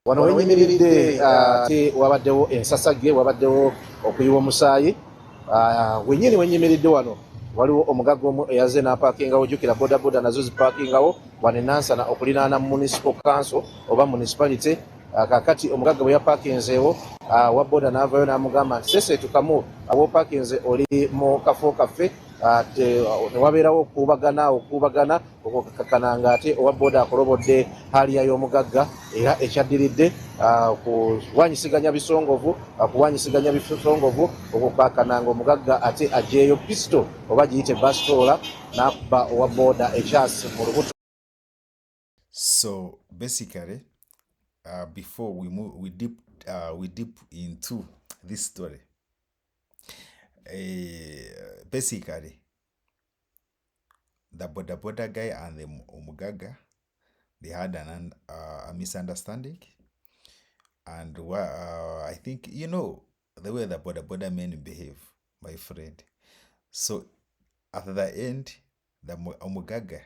wano wenyimiridde ate wabaddewo ensasage, wabaddewo okuyiwa omusaayi. Wenyini wenyimiridde wano waliwo omugagga omu eyaze n'apaakingawo, jjukira boda boda nazo zipaakingawo wano enansana okulinaana municipal council oba municipality. Kakati omugagga bwe yapaakinzeewo wa boda n'avayo n'amugamba nti seseetukamu ab'opaakinze oli mu kafo kaffe. Newabeerawo okuubagana okukakana ng'ate owa boda akolobodde haliya y'omugagga era ekyaddiridde kuwanyisiganya bisongovu okukakana ng'omugagga ate ajeeyo pisito oba giyite basitoola n'akuba owa boda ekyasi mu lubuto. So basically, before we dip into this story, basically the Boda Boda guy and the Omugaga, they had a misunderstanding, and I think you know the way the Boda Boda men behave, my friend. So at the end, the Omugaga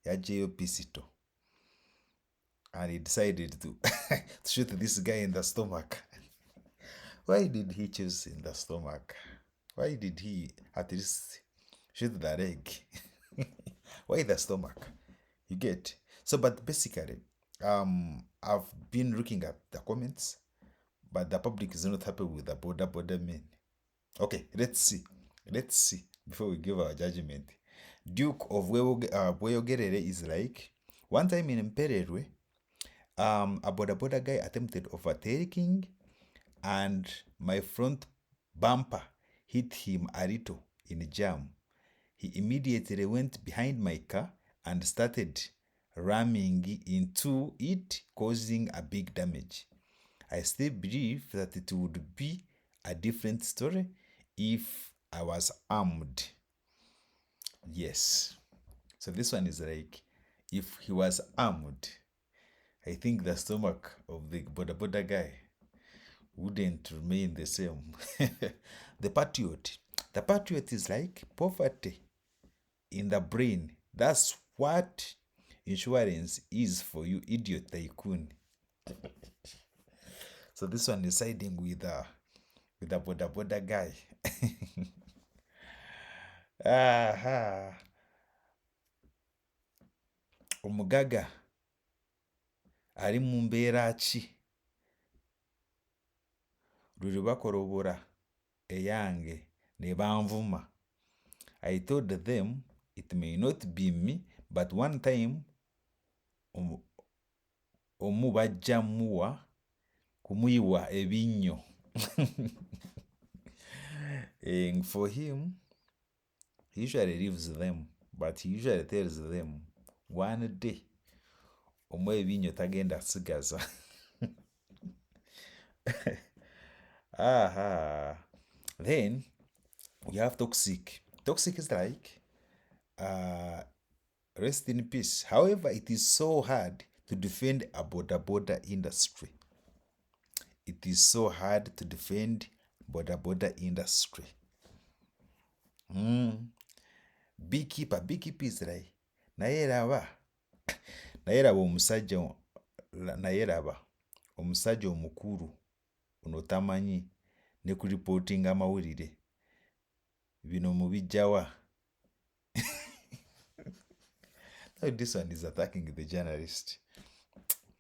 yajeyo pisito, and he decided to shoot this guy in the stomach. Why did he choose in the stomach? Why did he at least shoot the leg? Why the stomach? You get? So, but basically, I've been looking at the comments, but the public is not happy with the Boda Boda men. Okay, let's see before we give our judgment. Duke of Bweyogerere is like, one time in Mpererwe, a Boda Boda guy attempted overtaking, and my front bumper hit him a little in a jam. He immediately went behind my car and started ramming into it, causing a big damage. I still believe that it would be a different story if I was armed. Yes. So this one is like, if he was armed, I think the stomach of the Boda Boda guy wouldn't remain the same. The patriot is like poverty in the brain. That's what insurance is for you, idiot tycoon. So this one is siding with the Boda Boda guy. Omugaga ari mu mbeera ki? Lwe bakorobora eyange ne banvuma. I told them it may not be me, but one time omu bajja muwa kumuyiwa ebinnyo. And for him, he usually leaves them, but he usually tells them one day omu ebinnyo tagenda sigaza. Then we have toxic. Toxic is like, rest in peace. However, it is so hard to defend a Boda Boda industry. It is so hard to defend Boda Boda industry. Beekeeper is like, nayeraba omusajja omukuru ono tamanyi ne ku reporting amawulire bino mubijjawa. This one is attacking the journalist.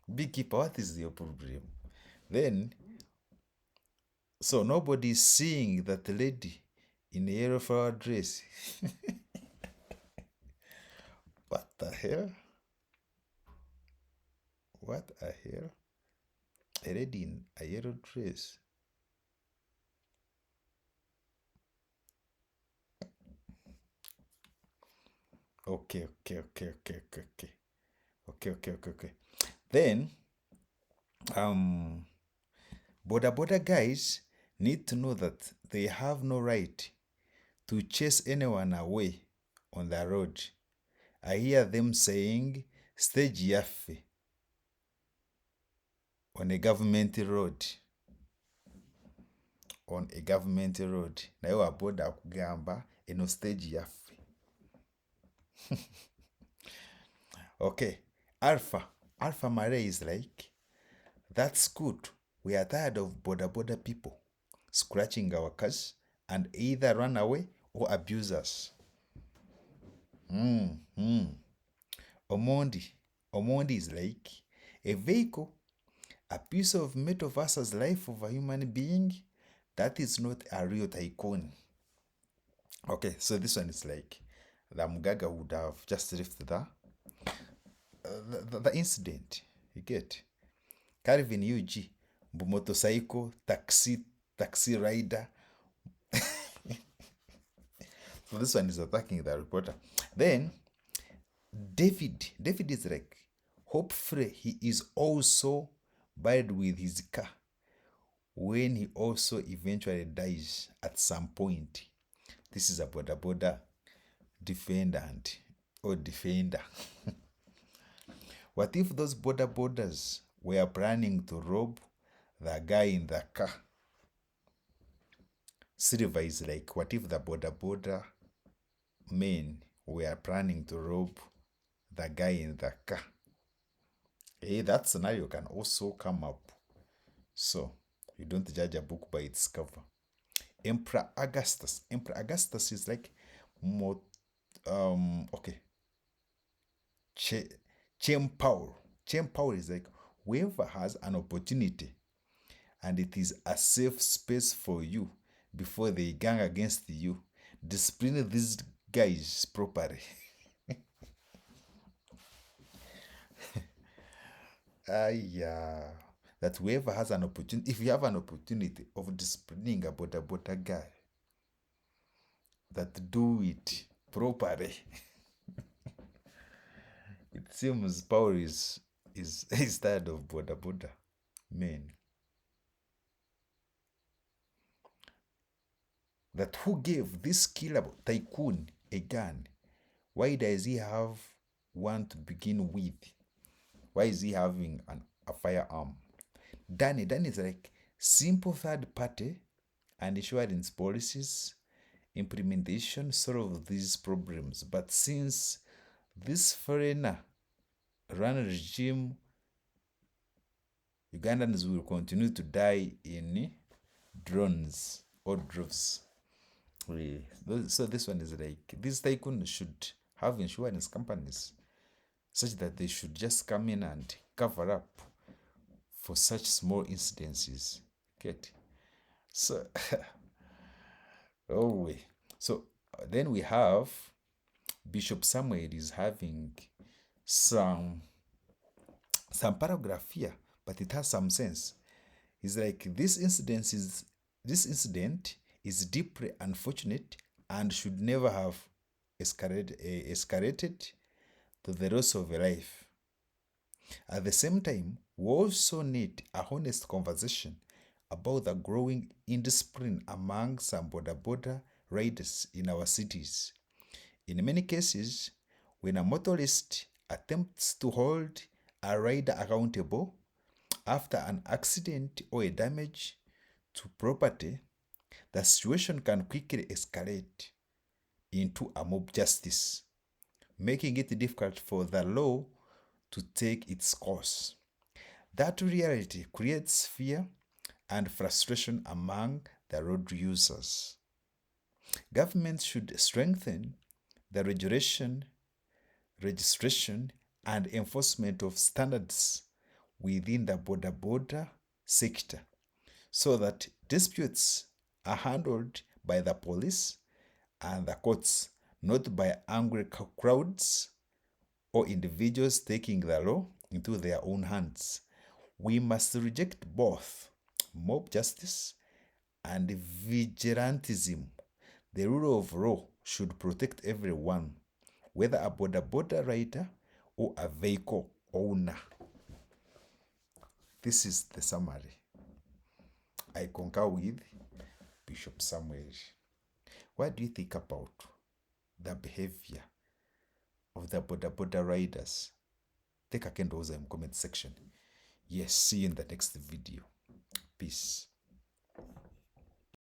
Beekeeper, what is your problem? Then, so nobody is seeing that lady in a yellow flower dress. What the hell? What a hell? A lady in a yellow dress. Okay. Then, Boda Boda guys need to know that they have no right to chase anyone away on the road. I hear them saying, stage yaffe on a government road. Naye wa boda akugamba eno stage yaffe. Okay, Alpha Mare is like, That's good. We are tired of Boda Boda people scratching our cars and either run away or abuse us. Omondi. Omondi is like a vehicle, a piece of metal versus life of a human being. That is not a real tycoon. Okay, so this one is like the Mugaga would have just left the incident. You get Calvin UG, motorcycle, taxi rider. So this one is attacking the reporter. Then David is like, hopefully he is also buried with his car when he also eventually dies at some point. This is a Boda Boda defendant or defender. What if those Boda Bodas were planning to rob the guy in the car? Silver is like, what if the Boda Boda men were planning to rob the guy in the car? Hey, that scenario can also come up. So, you don't judge a book by its cover. Emperor Augustus. Emperor Augustus is like more, okay. Chempower. Chempower is like whoever has an opportunity and it is a safe space for you before they gang against you, discipline these guys properly. Yeah. That whoever has an opportunity, if you have an opportunity of disciplining a Boda guy, that do it properly. It seems power is tired of Boda men. That who gave this killable Tycoon a gun? Why does he have one to begin with? Why is he having a firearm? Danny is like simple third party and insurance policies implementation solve these problems. But since this foreigner run regime, Ugandans will continue to die in drones or droves. So this one is like, these tycoons should have insurance companies such that they should just come in and cover up for such small incidences. Get so oh wait. So then we have Bishop Samuel is having some paragraph here, but it has some sense. He's like, this incident is deeply unfortunate and should never have escalated to the loss of a life. At the same time, we also need a honest conversation about the growing indiscipline among some Boda riders in our cities. In many cases, when a motorist attempts to hold a rider accountable after an accident or a damage to property, the situation can quickly escalate into a mob justice, making it difficult for the law to take its course. That reality creates fear and frustration among the road users. Governments should strengthen the registration, and enforcement of standards within the Boda sector so that disputes are handled by the police and the courts, not by angry crowds or individuals taking the law into their own hands. We must reject both mob justice and vigilantism. The rule of law should protect everyone, whether a Boda rider or a vehicle owner. This is the summary. I concur with Bishop Samuel. What do you think about the behavior of the Boda riders? Take a candle in the comment section. Yes, see you in the next video. Peace.